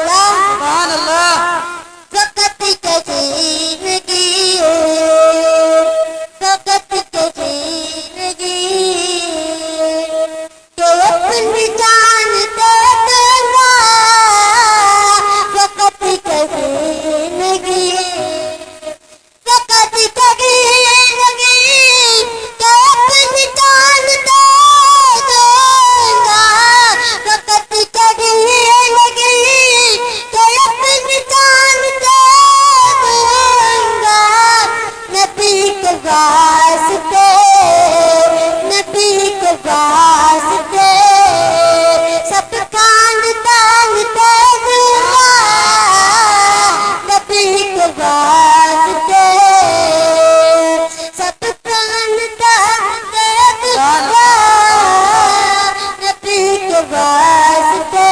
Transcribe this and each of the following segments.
سبحان اللہ فقط کشیدگی فقط کشیدگی کہ اپنی جان دے دوں گا فقط کشیدگی فقط کشیدگی کہ اپنی جان دے دوں گا فقط کشیدگی کہ اپنی جان دے دوں گا نبی کے واسطے نبی کے واسطے سب کان تان دے دوں گا نبی کے واسطے سب کان تان دے دوں گا نبی کے واسطے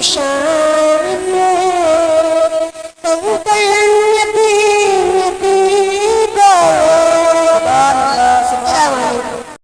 شان میں